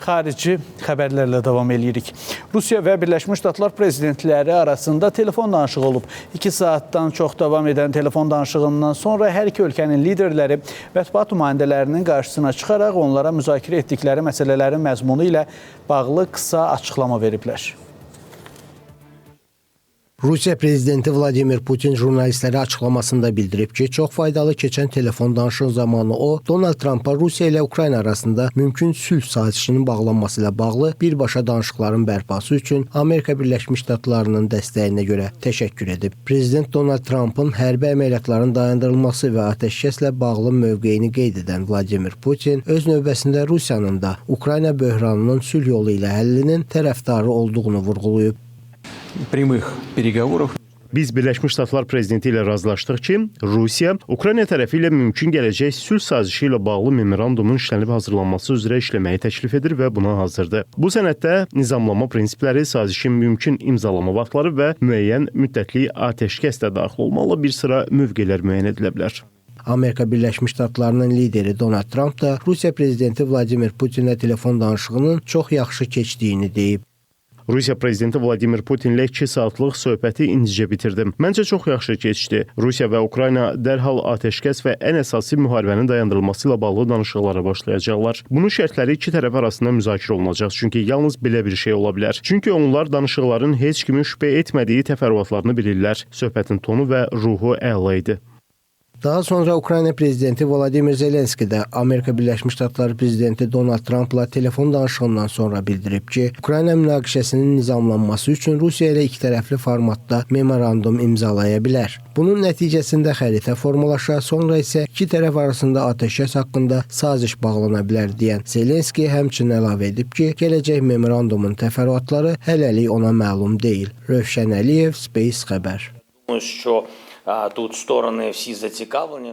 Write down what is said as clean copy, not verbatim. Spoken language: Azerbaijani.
Xarici xəbərlərlə davam edirik. Rusiya və Birləşmiş Ştatlar prezidentləri arasında telefon danışığı olub. 2 saatdan çox davam edən telefon danışığından sonra hər iki ölkənin liderləri mətbuat nümayəndələrinin qarşısına çıxaraq onlara müzakirə etdikləri məsələlərin məzmunu ilə bağlı qısa açıqlama veriblər. Rusiya prezidenti Vladimir Putin jurnalistlərə açıqlamasında bildirib ki, çox faydalı keçən telefon danışığı zamanı o, Donald Trumpa Rusiya ilə Ukrayna arasında mümkün sülh sazişinin bağlanması ilə bağlı birbaşa danışıqların bərpası üçün Amerika Birləşmiş Ştatlarının dəstəyinə görə təşəkkür edib. Prezident Donald Trumpın hərbi əməliyyatların dayandırılması və atəşkəslə bağlı mövqeyini qeyd edən Vladimir Putin öz növbəsində Rusiyanın da Ukrayna böhranının sülh yolu ilə həllinin tərəfdarı olduğunu vurğulayıb. Biz Birləşmiş Ştatlar prezidenti ilə razılaşdıq ki, Rusiya, Ukrayna tərəfi ilə mümkün gələcək sülh sazişi ilə bağlı memorandumun işlənib hazırlanması üzrə işləməyi təklif edir və buna hazırdır. Bu sənəddə nizamlama prinsipləri, sazişin mümkün imzalama vaxtları və müəyyən müddətli atəşkəs də daxil olmalı bir sıra mövqelər müəyyən edilə bilər. Amerika Birləşmiş Ştatlarının lideri Donald Trump da Rusiya prezidenti Vladimir Putinlə telefon danışığının çox yaxşı keçdiyini deyib. Rusiya prezidenti Vladimir Putinlə 2 saatlıq söhbəti indicə bitirdim. Məncə çox yaxşı keçdi. Rusiya və Ukrayna dərhal atəşkəs və ən əsası müharibənin dayandırılması ilə bağlı danışıqlara başlayacaqlar. Bunun şərtləri iki tərəf arasında müzakirə olunacaq. Çünki yalnız belə bir şey ola bilər. Çünki onlar danışıqların heç kimin şübhə etmədiyi təfərrüatlarını bilirlər. Söhbətin tonu və ruhu əla idi. Daha sonra Ukrayna prezidenti Volodymyr Zelenski də Amerika Birləşmiş Ştatları prezidenti Donald Trumpla telefon danışığından sonra bildirib ki, Ukrayna münaqişəsinin nizamlanması üçün Rusiya ilə ikitərəfli formatda memorandum imzalaya bilər. Bunun nəticəsində xəritə formalaşa, sonra isə iki tərəf arasında atəşkəs haqqında saziş bağlana bilər deyən Zelenski həmçinin əlavə edib ki, gələcək memorandumun təfərrüatları hələlik ona məlum deyil. Rövşən Əliyev, Space xəbər. Тут сторони всі зацікавлені.